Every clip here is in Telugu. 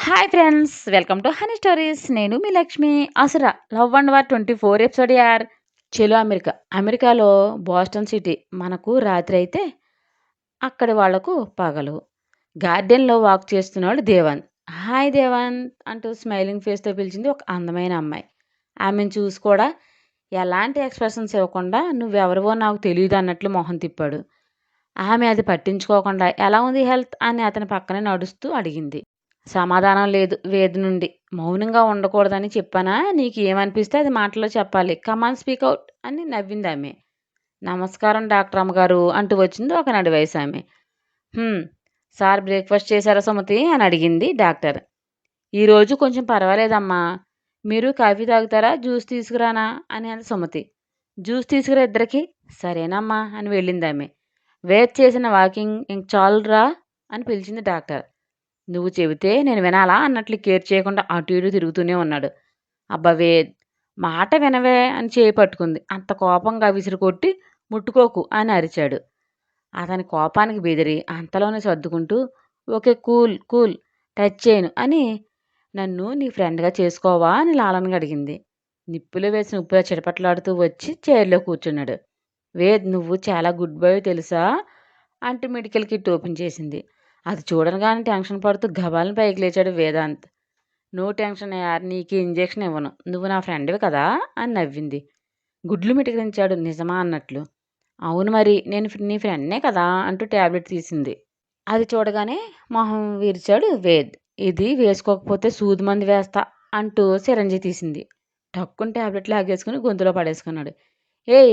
Hi friends, welcome to honey stories. నేను మీ లక్ష్మి. అసుర లవ్ అండ్ వార్ 24 ఎపిసోడ్ యార్. చెలో అమెరికా. అమెరికాలో బోస్టన్ సిటీ మనకు రాత్రి అయితే అక్కడి వాళ్లకు పగలు. గార్డెన్లో వాక్ చేస్తున్నాడు దేవాన్. హాయ్ దేవాన్ అంటూ స్మైలింగ్ ఫేస్తో పిలిచింది ఒక అందమైన అమ్మాయి. ఆమెను చూసి కూడా ఎలాంటి ఎక్స్ప్రెషన్స్ ఇవ్వకుండా నువ్వెవరివో నాకు తెలియదు అన్నట్లు మొహం తిప్పాడు. ఆమె అది పట్టించుకోకుండా ఎలా ఉంది హెల్త్ అని అతని పక్కనే నడుస్తూ అడిగింది. సమాధానం లేదు వేది నుండి. మౌనంగా ఉండకూడదని చెప్పానా? నీకు ఏమనిపిస్తే అది మాటల్లో చెప్పాలి. కమాన్ స్పీక్ అవుట్ అని నవ్విందామె. నమస్కారం డాక్టర్ అమ్మగారు అంటూ వచ్చింది ఒక నడి వయసు ఆమె. సార్ బ్రేక్ఫాస్ట్ చేశారా సుమతి అని అడిగింది డాక్టర్. ఈరోజు కొంచెం పర్వాలేదమ్మా. మీరు కాఫీ తాగుతారా, జ్యూస్ తీసుకురానా అని అంది సుమతి. జ్యూస్ తీసుకురా ఇద్దరికి. సరేనమ్మా అని వెళ్ళిందామె. వేద్ చేసిన వాకింగ్ ఇంక చాలురా అని పిలిచింది డాక్టర్. నువ్వు చెబితే నేను వినాలా అన్నట్లు కేర్ చేయకుండా అటు ఇటు తిరుగుతూనే ఉన్నాడు. అబ్బా వేద్, మాట వినవే అని చేయి పట్టుకుంది. అంత కోపంగా విసిరి కొట్టి ముట్టుకోకు అని అరిచాడు. అతని కోపానికి బెదిరి అంతలోనే సర్దుకుంటూ ఓకే కూల్ కూల్, టచ్ చేయను అని నన్ను నీ ఫ్రెండ్గా చేసుకోవా అని లాలనగా అడిగింది. నిప్పులో వేసిన ఉప్పులో చిటపట్లాడుతూ వచ్చి చైర్లో కూర్చున్నాడు. వేద్, నువ్వు చాలా గుడ్ బాయ్ తెలుసా అంటూ మెడికల్ కిట్ ఓపెన్ చేసింది. అది చూడగానే టెన్షన్ పడుతూ గబాలను పైకి లేచాడు వేదాంత్. నో టెన్షన్ యార్, నీకు ఇంజెక్షన్ ఇవ్వను, నువ్వు నా ఫ్రెండ్వి కదా అని నవ్వింది. గుడ్లు మిటికరించాడు నిజమా అన్నట్లు. అవును మరి, నేను నీ ఫ్రెండ్నే కదా అంటూ ట్యాబ్లెట్ తీసింది. అది చూడగానే మొహం విరిచాడు వేద్. ఇది వేసుకోకపోతే సూది మంది వేస్తా అంటూ సిరంజి తీసింది. టక్కుని ట్యాబ్లెట్ లాగేసుకుని గొంతులో పడేసుకున్నాడు.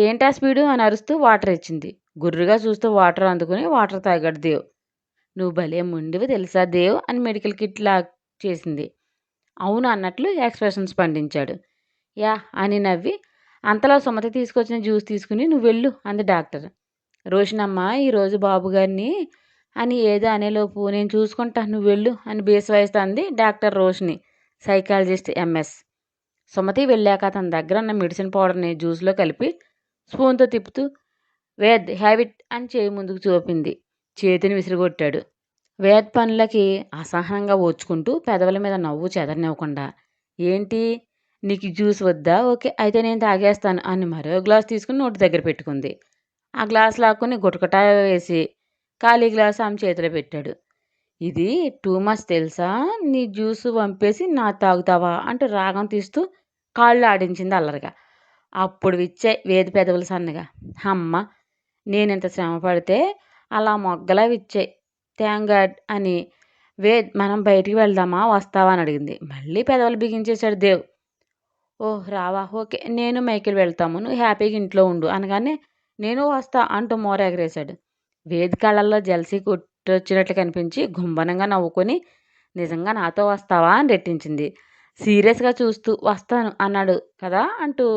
ఏంటా స్పీడు అని అరుస్తూ వాటర్ ఇచ్చింది. గుర్రుగా చూస్తూ వాటర్ అందుకుని వాటర్ తాగాడు దేవ్. నువ్వు భలే ముండివి తెలుసా దేవ్ అని మెడికల్ కిట్ లాక్ చేసింది. అవును అన్నట్లు ఎక్స్ప్రెషన్స్ పండించాడు. యా అని నవ్వి అంతలో సుమతి తీసుకొచ్చిన జ్యూస్ తీసుకుని నువ్వు వెళ్ళు అంది డాక్టర్. రోషనమ్మ ఈరోజు బాబు గారిని అని ఏదో అనేలోపు నేను చూసుకుంటా, నువ్వు వెళ్ళు అని బేస్ వాయిస్తో అంది doctor Roshini, psychologist MS. Sumathi వెళ్ళాక తన దగ్గర ఉన్న మెడిసిన్ పౌడర్ని జ్యూస్లో కలిపి స్పూన్తో తిప్పుతూ వేద్ హ్యాబిట్ అని చేయి ముందుకు చూపింది. చేతిని విసిరిగొట్టాడు. వేద్ పనులకి అసహనంగా ఓర్చుకుంటూ పెదవుల మీద నవ్వు చెదరనివ్వకుండా, ఏంటి నీకు జ్యూస్ వద్దా? ఓకే అయితే నేను తాగేస్తాను అని మరో గ్లాస్ తీసుకుని నోటి దగ్గర పెట్టుకుంది. ఆ గ్లాస్ లాక్కుని గుటకటా వేసి ఖాళీ గ్లాస్ ఆమె చేతిలో పెట్టాడు. ఇది టూ మచ్ తెలుసా, నీ జ్యూస్ వంపేసి నా తాగుతావా అంటూ రాగం తీస్తూ కాళ్ళు ఆడించింది అల్లరిగా. అప్పుడు విచ్చాయి వేది పెదవులు సన్నగా. అమ్మ, నేనింత శ్రమ పడితే అలా మొగ్గలా విచ్చాయి, థ్యాంక్ గాడ్ అని. వేద్, మనం బయటికి వెళ్దామా, వస్తావా అని అడిగింది. మళ్ళీ పెదవులు బిగించేశాడు దేవ్. ఓహ్ రావా, ఓకే నేను మైకిల్ వెళ్తాము, నువ్వు హ్యాపీగా ఇంట్లో ఉండు అనగానే నేను వస్తా అంటూ మోర ఎగరేశాడు. వేద్ కళ్ళల్లో జలసీ కొట్టొచ్చినట్లు కనిపించి గుంబనంగా నవ్వుకొని నిజంగా నాతో వస్తావా అని రెట్టించింది. సీరియస్గా చూస్తూ వస్తాను అన్నాడు కదా అంటూ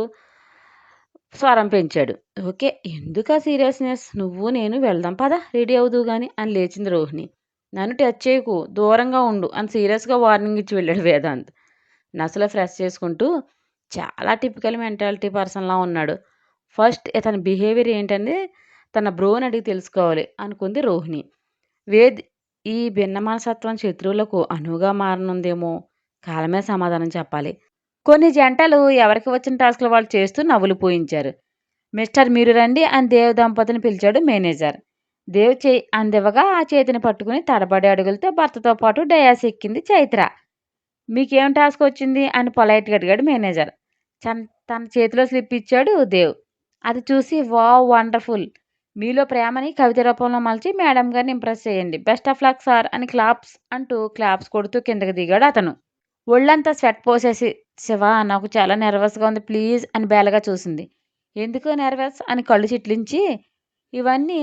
స్వరం పెంచాడు. ఓకే ఎందుకా సీరియస్నెస్, నువ్వు నేను వెళ్దాం పదా, రెడీ అవుదు గాని అని లేచింది రోహిణి. నన్ను టచ్ చేయకు, దూరంగా ఉండు అని సీరియస్గా వార్నింగ్ ఇచ్చి వెళ్ళాడు వేదాంత్. నసలో ఫ్రెష్ చేసుకుంటూ చాలా టిపికల్ మెంటాలిటీ పర్సన్లా ఉన్నాడు. ఫస్ట్ ఇతని బిహేవియర్ ఏంటని తన బ్రోని అడిగి తెలుసుకోవాలి అనుకుంది రోహిణి. వేద్ ఈ భిన్న మనసత్వం శత్రువులకు అనువుగా మారనుందేమో, కాలమే సమాధానం చెప్పాలి. కొన్ని జంటలు ఎవరికి వచ్చిన టాస్క్లు వాళ్ళు చేస్తూ నవ్వులు పోయించారు. మిస్టర్ మీరు రండి అని దేవ్ దంపతిని పిలిచాడు మేనేజర్. దేవ్ చేయి అందివ్వగా ఆ చేతిని పట్టుకుని తడబడే అడుగులతో భర్తతో పాటు డయాస్ ఎక్కింది చైత్ర. మీకేం టాస్క్ వచ్చింది అని పొలైట్గా అడిగాడు మేనేజర్. తన చేతిలో స్లిప్ ఇచ్చాడు దేవ్. అది చూసి వావ్ వండర్ఫుల్, మీలో ప్రేమని కవిత రూపంలో మలిచి మేడం గారిని ఇంప్రెస్ చేయండి, బెస్ట్ ఆఫ్ లక్ సార్ అని క్లాప్స్ అంటూ క్లాప్స్ కొడుతూ కిందకి దిగాడు అతను. ఒళ్ళంతా స్వెట్ పోసేసి శివ నాకు చాలా నెర్వస్గా ఉంది ప్లీజ్ అని బేలగా చూసింది. ఎందుకు నెర్వస్ అని కళ్ళు చిట్లించి ఇవన్నీ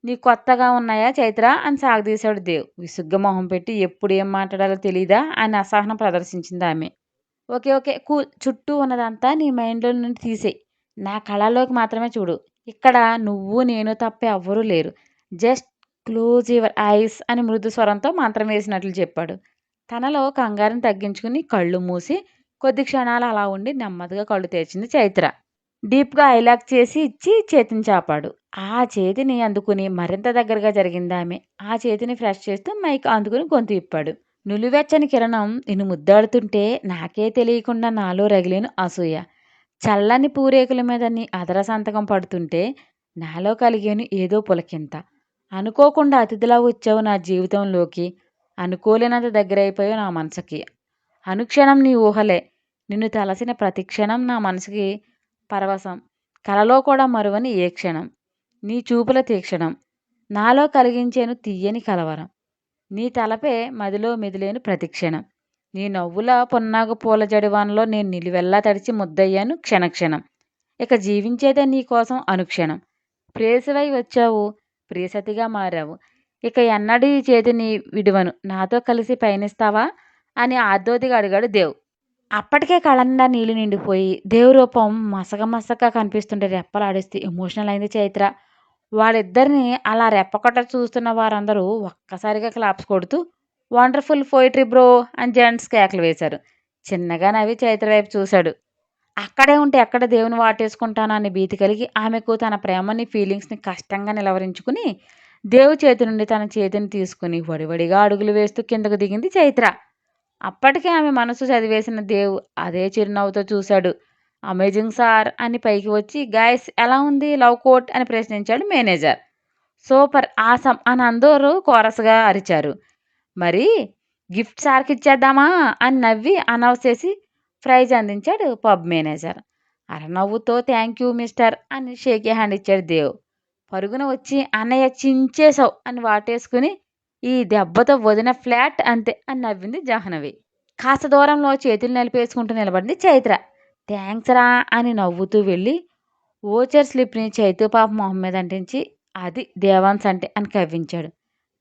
నీ కొత్తగా ఉన్నాయా చైత్ర అని సాగదీశాడు దేవ్. విసుగ్గా మొహం పెట్టి ఎప్పుడు ఏం మాట్లాడాలో తెలీదా అని అసహనం ప్రదర్శించింది ఆమె. ఓకే ఓకే కూల్, చుట్టూ ఉన్నదంతా నీ మైండ్లో నుండి తీసేయి, నా కళలోకి మాత్రమే చూడు. ఇక్కడ నువ్వు నేను తప్ప ఎవ్వరూ లేరు, జస్ట్ క్లోజ్ యువర్ ఐస్ అని మృదు స్వరంతో మంత్రం వేసినట్లు చెప్పాడు. తనలో కంగారుని తగ్గించుకుని కళ్ళు మూసి కొద్ది క్షణాలు అలా ఉండి నెమ్మదిగా కళ్ళు తెరిచింది చైత్ర. డీప్గా ఐలాక్ చేసి ఇచ్చి చేతిని చాపాడు. ఆ చేతిని అందుకుని మరింత దగ్గరగా జరిగింది ఆమె. ఆ చేతిని ఫ్రెష్ చేస్తూ మైక్ అందుకుని గొంతు ఇప్పాడు. నులివెచ్చని కిరణం నిన్ను ముద్దాడుతుంటే నాకే తెలియకుండా నాలో రగిలేను అసూయ. చల్లని పూరేకుల మీద నీ అదర సంతకం పడుతుంటే నాలో కలిగేను ఏదో పులకింత. అనుకోకుండా అతిథిలా వచ్చావు నా జీవితంలోకి. అనుకోలేనంత దగ్గరైపోయావు నా మనసుకి. అనుక్షణం నీ ఊహలే. నిన్ను తలసిన ప్రతి క్షణం నా మనసుకి పరవశం. కలలో కూడా మరువని ఏ క్షణం. నీ చూపుల తీక్షణం నాలో కలిగించేను తీయని కలవరం. నీ తలపే మదిలో మెదిలేను ప్రతిక్షణం. నీ నవ్వుల పొన్నాగు పూల జడివానలో నేను నిలువెల్లా తడిచి ముద్దయ్యాను క్షణక్షణం. ఇక జీవించేదే నీ కోసం అనుక్షణం. ప్రేయసివై వచ్చావు, ప్రియసతిగా మారావు. ఇక ఎన్నడూ ఈ చేతిని విడువను. నాతో కలిసి పయనిస్తావా అని ఆర్దోతిగా అడిగాడు దేవ్. అప్పటికే కళ్ళనిండా నీళ్లు నిండిపోయి దేవ్ రూపం మసక మసకగా కనిపిస్తుంటే రెప్పలాడిస్తూ ఎమోషనల్ అయింది చైత్ర. వాళ్ళిద్దరిని అలా రెప్పకొట్ట చూస్తున్న వారందరూ ఒక్కసారిగా క్లాప్స్ కొడుతూ వండర్ఫుల్ పోయిట్రీ బ్రో అని జెంట్స్ కేకలు వేశారు. చిన్నగా నవ్వి చైత్ర వైపు చూశాడు. అక్కడే ఉంటే ఎక్కడ దేవుని వాటేసుకుంటానని భీతి కలిగి ఆమెకు తన ప్రేమని ఫీలింగ్స్ని కష్టంగా నిలవరించుకుని దేవు చేతి నుండి తన చేతిని తీసుకుని వడివడిగా అడుగులు వేస్తూ కిందకు దిగింది చైత్ర. అప్పటికే ఆమె మనసు చదివేసిన దేవ్ అదే చిరునవ్వుతో చూశాడు. అమేజింగ్ సార్ అని పైకి వచ్చి గాయస్ ఎలా ఉంది లవ్ కోట్ అని ప్రశ్నించాడు మేనేజర్. సూపర్ ఆసమ్ అని అందరూ కోరస్గా అరిచారు. మరి గిఫ్ట్ సార్కి ఇచ్చేద్దామా అని నవ్వి అనౌన్స్ చేసి ప్రైజ్ అందించాడు పబ్ మేనేజర్. అరనవ్వుతో థ్యాంక్ యూ మిస్టర్ అని షేక్ హ్యాండ్ ఇచ్చాడు దేవ్. పరుగున వచ్చి అన్నయ్య చించేసావు అని వాటేసుకుని ఈ దెబ్బతో వదిన ఫ్లాట్ అంతే అని నవ్వింది జాహ్నవి. కాస్త దూరంలో చేతులు నిలిపేసుకుంటూ నిలబడింది చైత్ర. థ్యాంక్స్ రా అని నవ్వుతూ వెళ్ళి ఓచర్ స్లిప్ని చైతు పాప మొహం మీద అంటించి అది దేవాన్స్ అంటే అని కవ్వించాడు.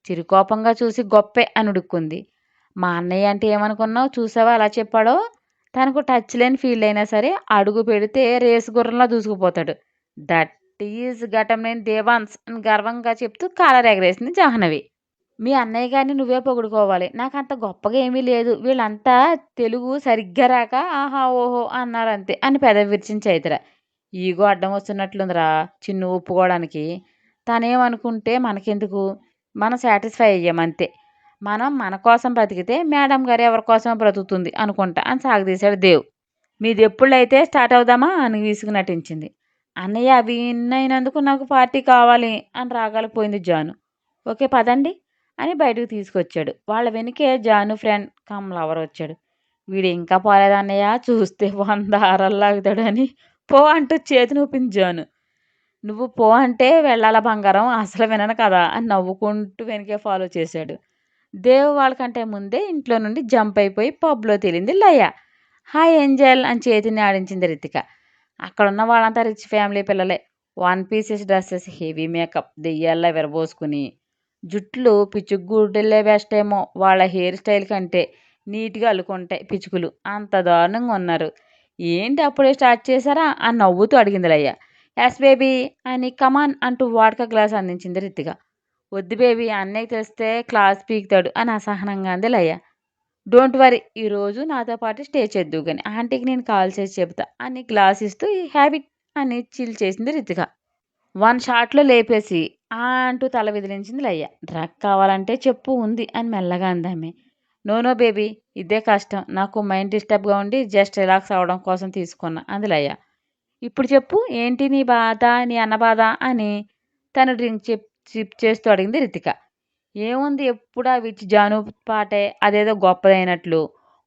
చిరుకోపంగా చూసి గొప్పే అని ఉడుక్కుంది. మా అన్నయ్య అంటే ఏమనుకున్నావు చూసావా అలా చెప్పాడో. తనకు టచ్ లేని ఫీల్ అయినా సరే అడుగు పెడితే రేసు గుర్రంలా దూసుకుపోతాడు. దట్ ఈజ్ ఘటంనేని దేవాన్స్ అని గర్వంగా చెప్తూ కాలర్ ఎగరేసింది జాహ్నవి. మీ అన్నయ్య గారిని నువ్వే పొగుడుకోవాలి. నాకంత గొప్పగా ఏమీ లేదు. వీళ్ళంతా తెలుగు సరిగ్గా రాక ఆహా ఓహో అన్నారంతే అని పెదవి విరిచింది చైత్ర. ఈగో అడ్డం వస్తున్నట్లుందిరా చిన్ను ఒప్పుకోవడానికి. తనేమనుకుంటే మనకెందుకు? మనం సాటిస్ఫై అయ్యామంతే. మనం మన కోసం బ్రతికితే మేడం గారు ఎవరి కోసమో బ్రతుకుతుంది అనుకుంటా అని సాగదీశాడు దేవ్. మీదెప్పుడైతే స్టార్ట్ అవుదామా అని విసుగు నటించింది. అన్నయ్య విన్ అయినందుకు నాకు పార్టీ కావాలి అని రాగాలు పోయింది జాను. ఓకే పదండి అని బయటకు తీసుకొచ్చాడు. వాళ్ళ వెనుకే జాను ఫ్రెండ్ కమ్ లవర్ వచ్చాడు. వీడు ఇంకా పోలేదన్నయ్య చూస్తే 100 ఆరల్లాగుతాడు అని పో అంటూ చేతిని ఊపింది జాను. నువ్వు పో అంటే వెళ్ళాల బంగారం అసలు వినను కదా అని నవ్వుకుంటూ వెనకే ఫాలో చేశాడు. దేవ్ వాళ్ళకంటే ముందే ఇంట్లో నుండి జంప్ అయిపోయి పబ్లో తేలింది లయ. హాయ్ ఏంజల్ అని చేతిని ఆడించింది రితిక. అక్కడున్న వాళ్ళంతా రిచ్ ఫ్యామిలీ పిల్లలే. 1 పీసెస్ డ్రెస్సెస్ హెవీ మేకప్ దెయ్యాల్లా విరబోసుకుని జుట్లు పిచ్చుగుడ్డలే బెస్ట్ ఏమో. వాళ్ళ హెయిర్ స్టైల్ కంటే నీట్గా అల్లుకుంటాయి పిచ్చుకులు. అంత దారుణంగా ఉన్నారు. ఏంటి అప్పుడే స్టార్ట్ చేశారా అని నవ్వుతూ అడిగింది లయ్య. ఎస్ బేబీ అని కమాన్ అంటూ వాడ్కా గ్లాస్ అందించింది రితిక. వద్దు బేబీ అన్నయ్య తెస్తే క్లాస్ పీకుతాడు అని అసహనంగా అంది లయ్య. డోంట్ వరీ ఈరోజు నాతో పాటు స్టే చేద్దు కానీ ఆంటీకి నేను కాల్ చేసి చెబుతా అని గ్లాస్ ఇస్తూ ఈ హ్యాబిట్ అని చిల్ చేసింది రితిక. 1 షాట్లో లేపేసి అంటూ తల విదిలించింది లయ్య. డ్రగ్ కావాలంటే చెప్పు ఉంది అని మెల్లగా అందామె. నో బేబీ ఇదే కష్టం. నాకు మైండ్ డిస్టర్బ్గా ఉండి జస్ట్ రిలాక్స్ అవ్వడం కోసం తీసుకున్నా అంది లయ్య. ఇప్పుడు చెప్పు ఏంటి నీ బాధ నీ అన్న బాధ అని తను డ్రింక్ సిప్ చేస్తూ అడిగింది రితిక. ఏముంది ఎప్పుడు ఆ విచ్ జాను పాటే అదేదో గొప్పదైనట్లు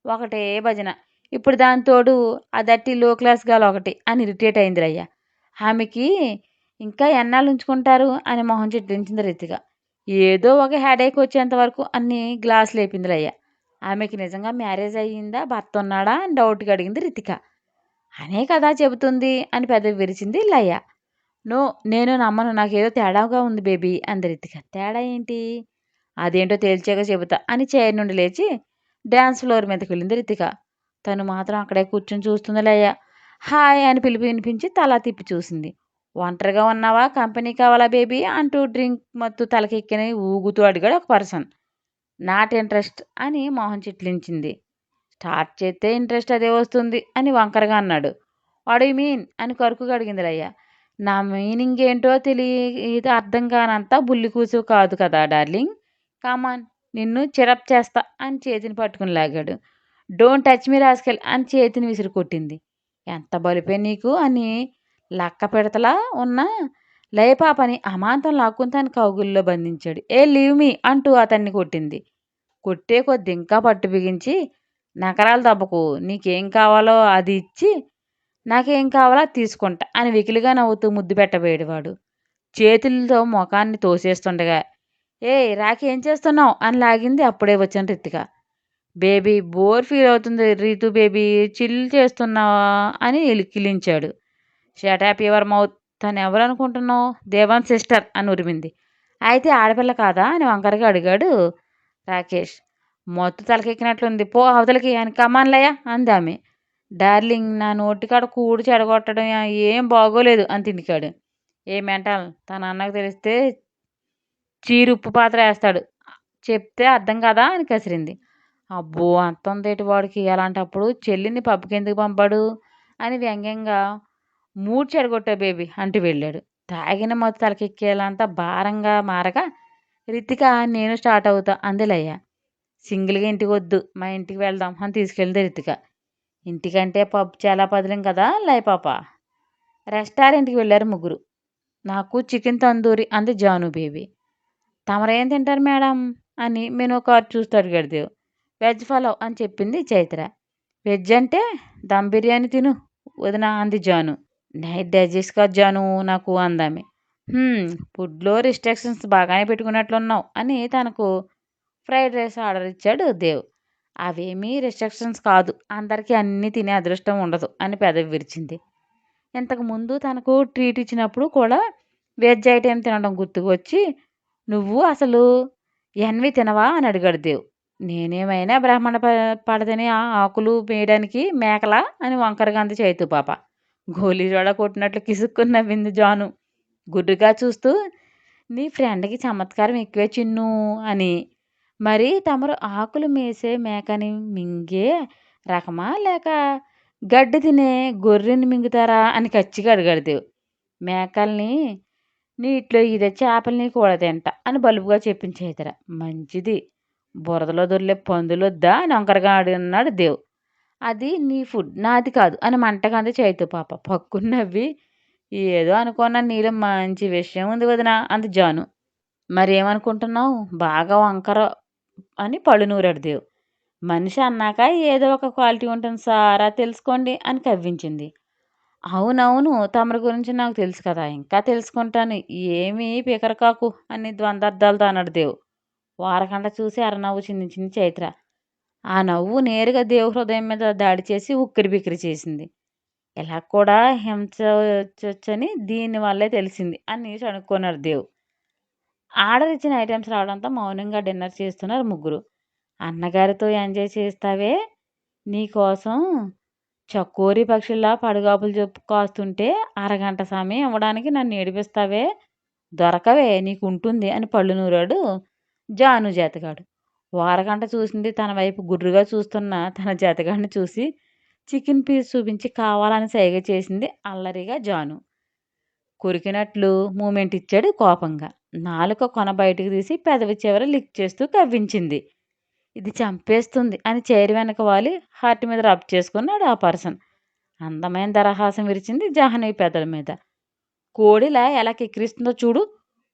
ఒకటే భజన. ఇప్పుడు దాని తోడు అదట్టి లో క్లాస్ గాలు ఒకటి అని ఇరిటేట్ అయింది రయ్య. ఆమెకి ఇంకా ఎన్నాళ్ళు ఉంచుకుంటారు అని మొహం చిట్లించింది రితిక. ఏదో ఒక హెడేక్ వచ్చేంత వరకు అన్ని గ్లాసులు లేపింది రయ్య. ఆమెకి నిజంగా మ్యారేజ్ అయ్యిందా భర్త ఉన్నాడా అని డౌట్గా అడిగింది రితిక. అనే కదా చెబుతుంది అని పెదవి విరిచింది లయ. నో నేను నమ్మను నాకేదో తేడాగా ఉంది బేబీ అంది రితిక. తేడా ఏంటి? అదేంటో తేల్చాక చెబుతా అని చైర్ నుండి లేచి డ్యాన్స్ ఫ్లోర్ మీదకి వెళ్ళింది రితిక. తను మాత్రం అక్కడే కూర్చొని చూస్తుంది లయ్య. హాయ్ అని పిలిపి వినిపించి తల తిప్పి చూసింది. ఒంటరిగా ఉన్నావా కంపెనీ కావాలా బేబీ అంటూ డ్రింక్ మత్తు తలకెక్కిని ఊగుతూ అడిగాడు ఒక పర్సన్. నాట్ ఇంట్రెస్ట్ అని మొహం చిట్లించింది. స్టార్ట్ చేస్తే ఇంట్రెస్ట్ అదే వస్తుంది అని వంకరగా అన్నాడు. వాట్ యు మీన్ అని కరుకుగా అడిగింది లయ్య. నా మీనింగ్ ఏంటో తెలియ అర్థం కానంత బుల్లి కూసు కాదు కదా డార్లింగ్. కమాన్ నిన్ను చిరప్ చేస్తా అని చేతిని పట్టుకుని లాగాడు. డోంట్ టచ్ మీ రాస్కెల్ అని చేతిని విసిరి కొట్టింది. ఎంత బలిపే నీకు అని లక్క పిడతలా ఉన్న లయ పాపని అమాంతం లాక్కుని తన కౌగిల్లో బంధించాడు. ఏ లీవ్ మీ అంటూ అతన్ని కొట్టింది. కొట్టే కొద్దీ ఇంకా పట్టు బిగించి నకరాలు దెబ్బకు నీకేం కావాలో అది ఇచ్చి నాకేం కావాలో అది తీసుకుంటా అని వెకిలిగా నవ్వుతూ ముద్దు పెట్టబోయాడు వాడు. చేతులతో మొఖాన్ని తోసేస్తుండగా ఏయ్ రాఖీ ఏం చేస్తున్నావు అని లాగింది అప్పుడే వచ్చిన రితిక. బేబీ బోర్ ఫీల్ అవుతుంది రీతు బేబీ చిల్ చేస్తున్నావా అని కిలించాడు. షటాప్ యువర్ మౌత్ తను ఎవరు అనుకుంటున్నావు దేవాన్ సిస్టర్ అని ఉరిమింది. అయితే ఆడపిల్ల కాదా అని వంకరగా అడిగాడు రాకేష్. మొత్తం తలకెక్కినట్లుంది పో అవతలకి అని కమాన్లయ్య అంది ఆమె. డార్లింగ్ నా నోటికాడ కూడు చెడగొట్టడం ఏం బాగోలేదు అని తిండికాడు. ఏ మెంటల్ తన అన్నకు తెలిస్తే చీరు ఉప్పు పాత్ర వేస్తాడు చెప్తే అర్థం కదా అని కసిరింది. అబ్బో అంత ఉందేటి వాడికి అలాంటప్పుడు చెల్లిని పబ్కి ఎందుకు పంపాడు అని వ్యంగ్యంగా మూడ్ చెడగొట్టావు బేబీ అంటూ వెళ్ళాడు. తాగిన మొత్తం తలకెక్కేలంతా భారంగా మారగా రితిక నేను స్టార్ట్ అవుతా అంది లయ్య. సింగిల్గా ఇంటికి వద్దు మా ఇంటికి వెళ్దాం అని తీసుకెళ్తే రితిక. ఇంటికంటే పబ్ చాలా పదిలం కదా లయ పాప. రెస్టారెంట్కి వెళ్ళారు ముగ్గురు. నాకు చికెన్ తందూరి అంది జాను బేబీ. తమరేం తింటారు మేడం అని మెనూ కార్డ్ చూస్తూ అడిగాడు దేవ్. వెజ్ ఫలవ్ అని చెప్పింది చైత్ర. వెజ్ అంటే దమ్ బిర్యానీ తిను వదిన అంది జాను. నైట్ డైజెస్ట్ కాదు జాను నాకు అందామె. ఫుడ్లో రిస్ట్రిక్షన్స్ బాగానే పెట్టుకున్నట్లున్నావు అని తనకు ఫ్రైడ్ రైస్ ఆర్డర్ ఇచ్చాడు దేవ్. అవేమీ రిస్ట్రిక్షన్స్ కాదు అందరికీ అన్నీ తినే అదృష్టం ఉండదు అని పెదవి విరిచింది. ఇంతకుముందు తనకు ట్రీట్ ఇచ్చినప్పుడు కూడా వెజ్ ఐటెం తినడం గుర్తుకు వచ్చి నువ్వు అసలు ఎన్వి తినవా అని అడిగాడు దేవ్. నేనేమైనా బ్రాహ్మణ పడదని ఆకులు వేయడానికి మేకలా అని వంకరగా అంది చైతు పాప. గోలీజోడ కొట్టినట్లు కిసుక్కుని నవ్వింది జాను గుడ్డుగా చూస్తూ. నీ ఫ్రెండ్కి చమత్కారం ఎక్కువే చిన్ను అని. మరి తమరు ఆకులు మేసే మేకని మింగే రకమా లేక గడ్డి తినే గొర్రెని మింగుతారా అని కచ్చిగా అడిగాడు దేవ్. మేకల్ని నీటిలో ఇదే చేపల్ని కూడా తింటా అని బలుపుగా చెప్పింది చైతర. మంచిది బురదలో దొర్లే పందులొద్దా అని వంకరగా అన్నాడు దేవ్. అది నీ ఫుడ్ నాది కాదు అని మంటగా అంది చైతు పాప పక్కున నవ్వి. ఏదో అనుకున్నా నీలో మంచి విషయం ఉంది వదిన అంది జాను. మరేమనుకుంటున్నావు బాగా వంకర అని పళ్ళు నూరాడు దేవ్. మనిషి అన్నాక ఏదో ఒక క్వాలిటీ ఉంటుంది సారా తెలుసుకోండి అని కవ్వించింది. అవునవును తమరి గురించి నాకు తెలుసు కదా ఇంకా తెలుసుకుంటాను ఏమీ పీకరకాకు అని ద్వంద్వార్థాలతో అన్నాడు దేవ్. వారకంట చూసి అరనవ్వు చిందించింది చైత్ర. ఆ నవ్వు నేరుగా దేవ్ హృదయం మీద దాడి చేసి ఉక్కిరి బిక్కిరి చేసింది. ఇలా కూడా హింసొచ్చని దీనివల్లే తెలిసింది అని చనుక్కున్నాడు దేవ్. ఆర్డర్ ఇచ్చిన ఐటమ్స్ రావడంతో మౌనంగా డిన్నర్ చేస్తున్నారు ముగ్గురు. అన్నగారితో ఎంజాయ్ చేస్తావే నీకోసం చకోరి పక్షుల్లా పడుగాపులు చెప్పు కాస్తుంటే అరగంట సమయం ఇవ్వడానికి నన్ను ఏడిపిస్తావే దొరకవే నీకు ఉంటుంది అని పళ్ళు నూరాడు జాను జతగాడు. వారగంట చూసింది తన వైపు గుర్రుగా చూస్తున్న తన జతగాడిని చూసి చికెన్ పీస్ చూపించి కావాలని సైగ చేసింది అల్లరిగా జాను. కొరికినట్లు మూమెంట్ ఇచ్చాడు కోపంగా. నాలుక కొన బయటకు తీసి పెదవి చివర లిక్ చేస్తూ కవ్వించింది. ఇది చంపేస్తుంది అని చైర్ వెనక వాలి హార్ట్ మీద రబ్ చేసుకున్నాడు ఆ పర్సన్. అందమైన దరహాసం విరిచింది జాహ్నవి పెదల మీద. కోడిలా ఎలా కిక్కిరిస్తుందో చూడు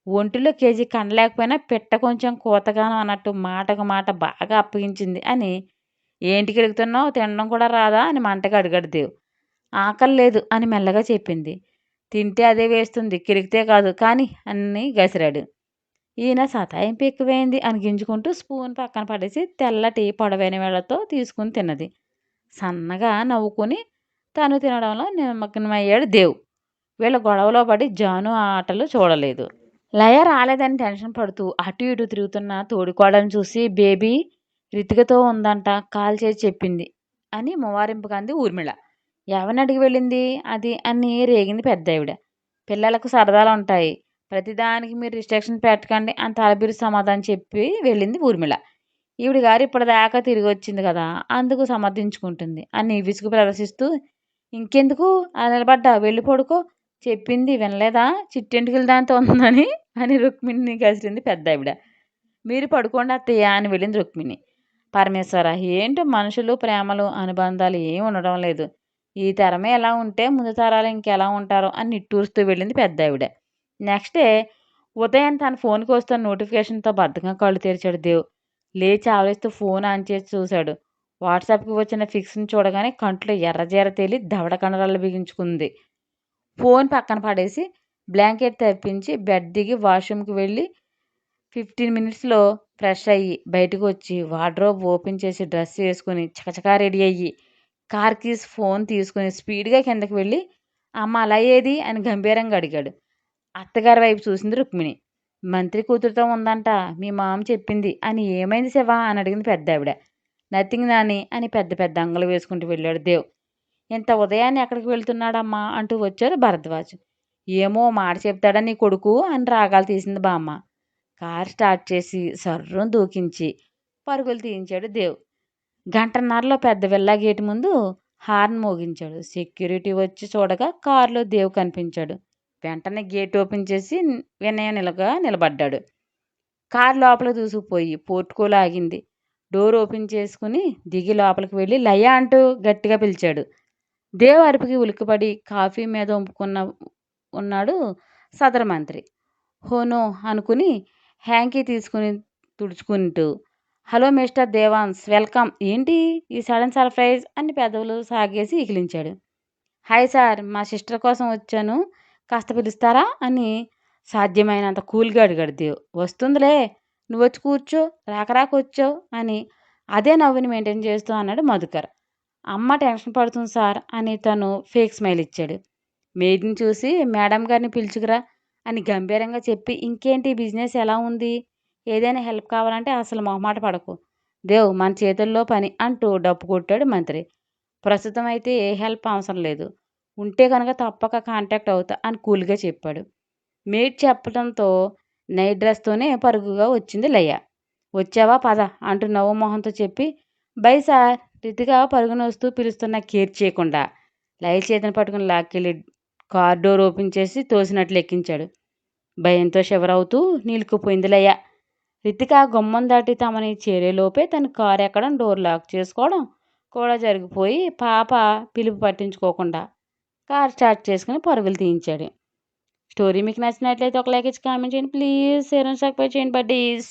ఒంటిలో కేజీ కండలేకపోయినా పిట్ట కొంచెం కూతగాను అన్నట్టు మాటకు మాట బాగా అప్పగించింది అని. ఏంటికి ఎడుగుతున్నావు తినడం కూడా రాదా అని మంటగా అడిగాడు దేవ్. ఆకలి లేదు అని మెల్లగా చెప్పింది. తింటే అదే వేస్తుంది కిరికితే కాదు కానీ అని గసిరాడు. ఈయన సతాయింపు ఎక్కువైంది అని గింజుకుంటూ స్పూన్ పక్కన పడేసి తెల్లటి పొడవైన వేళ్లతో తీసుకుని తిన్నది. సన్నగా నవ్వుకుని తను తినడంలో నిమగ్నమయ్యాడు దేవ్. వీళ్ళ గొడవలో పడి జాను ఆ ఆటలు చూడలేదు. లయ రాలేదని టెన్షన్ పడుతూ అటు ఇటు తిరుగుతున్న తోడికోడలను చూసి బేబీ రితికతో ఉందంట కాల్ చేసి చెప్పింది అని మువారింపుగా అంది ఊర్మిళ. ఎవరిని అడిగి వెళ్ళింది అది అని రేగింది పెద్దావిడ. పిల్లలకు సరదాలు ఉంటాయి ప్రతిదానికి మీరు రిస్ట్రిక్షన్ పెట్టకండి అని తలబిరు సమాధానం చెప్పి వెళ్ళింది ఊర్మిళ. ఈవిడ గారు ఇప్పటిదాకా తిరిగి వచ్చింది కదా అందుకు సమర్థించుకుంటుంది అని విసుగు ప్రదర్శిస్తూ ఇంకెందుకు అలా నిలబడ్డా వెళ్ళి పడుకో చెప్పింది వినలేదా చిట్టెంటుకలు దాంతో ఉందని అని రుక్మిణిని కసిరింది పెద్దావిడ. మీరు పడుకోండి అత్తయ్య అని వెళ్ళింది రుక్మిణి. పరమేశ్వర ఏంటో మనుషులు, ప్రేమలు, అనుబంధాలు ఏమి ఉండడం లేదు. ఈ తరమే ఎలా ఉంటే ముందు తరాలు ఇంకెలా ఉంటారో అని నిట్టూరుస్తూ వెళ్ళింది పెద్దావిడ. నెక్స్ట్ డే ఉదయం తన ఫోన్‌కి వస్తున్న నోటిఫికేషన్‌తో బద్ధకంగా కళ్ళు తెరిచాడు దేవ్. లేచి ఆవలిస్తూ ఫోన్ ఆన్ చేసి చూశాడు. వాట్సాప్‌కి వచ్చిన పిక్స్‌ని చూడగానే కంట్లో ఎర్రజేర తేలి దవడ కండరాలు బిగించుకుంది. ఫోన్ పక్కన పడేసి బ్లాంకెట్ తప్పించి బెడ్ దిగి వాష్‌రూమ్‌కి వెళ్ళి 15 మినిట్స్‌లో ఫ్రెష్ అయ్యి బయటకొచ్చి వార్డ్‌రోబ్ ఓపెన్ చేసి డ్రెస్ ఏసుకొని చకచకా రెడీ అయ్యి కార్ కీస్, ఫోన్ తీసుకొని స్పీడ్‌గా కిందకి వెళ్ళి "అమ్మ అలా ఏది?" అని గంభీరంగా అడిగాడు. అత్తగారి వైపు చూసింది రుక్మిణి. "మంత్రి కూతురుతో ఉందంట. మీ మామ చెప్పింది" అని. "ఏమైంది శివ?" అని అడిగింది పెద్దావిడ. "నథింగ్ నాని" అని పెద్ద పెద్ద అంగలు వేసుకుంటూ వెళ్ళాడు దేవ్. "ఇంత ఉదయాన్నే ఎక్కడికి వెళ్తున్నాడమ్మా?" అంటూ వచ్చారు భరద్వాజ్. "ఏమో మాట చెప్తాడా నీ కొడుకు" అని రాగాలు తీసింది బామ్మ. కారు స్టార్ట్ చేసి సర్రున దూకించి పరుగులు తీయించాడు దేవ్. గంటన్నరలో పెద్ద విల్లా గేటు ముందు హార్న్ మోగించాడు. సెక్యూరిటీ వచ్చి చూడగా కారులో దేవ్ కనిపించాడు. వెంటనే గేట్ ఓపెన్ చేసి వినయనిలగా నిలబడ్డాడు. కారు లోపలికి దూసుకుపోయి పోర్టుకోలో ఆగింది. డోర్ ఓపెన్ చేసుకుని దిగి లోపలికి వెళ్ళి లయ అంటూ గట్టిగా పిలిచాడు. దేవ్ అరుపుకి ఉలిక్కిపడి కాఫీ మీద ఉన్నాడు సదరు మంత్రి. హోనో అనుకుని హ్యాంకీ తీసుకుని తుడుచుకుంటూ హలో మిస్టర్ దేవాన్స్ వెల్కమ్. ఏంటి ఈ సడన్ సర్ప్రైజ్ అని పెదవులు సాగేసి ఇకిలించాడు. హాయ్ సార్, మా సిస్టర్ కోసం వచ్చాను, కాస్త పిలుస్తారా అని సాధ్యమైనంత కూల్గా అడిగాడు దేవ్. వస్తుందిలే, నువ్వు వచ్చి కూర్చో, రాకరాకొచ్చావు అని అదే నవ్వుని మెయింటైన్ చేస్తూ అన్నాడు మధుకర్. అమ్మ టెన్షన్ పడుతుంది సార్ అని తను ఫేక్ స్మైల్ ఇచ్చాడు. మెయిడ్ని చూసి మేడం గారిని పిలుచుకురా అని గంభీరంగా చెప్పి ఇంకేంటి బిజినెస్ ఎలా ఉంది, ఏదైనా హెల్ప్ కావాలంటే అసలు మొహమాట పడకు, దేవ్ మన చేతుల్లో పని అంటూ డప్పు కొట్టాడు మంత్రి. ప్రస్తుతం అయితే ఏ హెల్ప్ అవసరం లేదు, ఉంటే కనుక తప్పక కాంటాక్ట్ అవుతా అని కూల్గా చెప్పాడు. మెయిడ్ చెప్పడంతో నైట్ డ్రెస్తోనే పరుగుగా వచ్చింది లయ. వచ్చావా పద అంటూ నవ్వు మొహంతో చెప్పి బై సార్ రితిగా పరుగున వస్తూ పిలుస్తున్న కేర్ చేయకుండా లయ చేతిని పట్టుకుని లాక్కెళ్ళి కార్ డోర్ ఓపెన్ చేసి తోసినట్లు ఎక్కించాడు. భయంతో షివరవుతూ నిలుక్కుపోయింది లయ. రితిక గుమ్మం దాటి తమని చేరేలోపే తన కారు ఎక్కడం, డోర్ లాక్ చేసుకోవడం కూడా జరిగిపోయి పాప పిలుపు పట్టించుకోకుండా కార్ స్టార్ట్ చేసుకుని పరుగులు తీయించాడు. స్టోరీ మీకు నచ్చినట్లయితే ఒక లైక్ ఇచ్చి కామెంట్ చేయండి ప్లీజ్. షేర్ అండ్ సబ్స్క్రైబ్ చేయండి బడ్డీస్.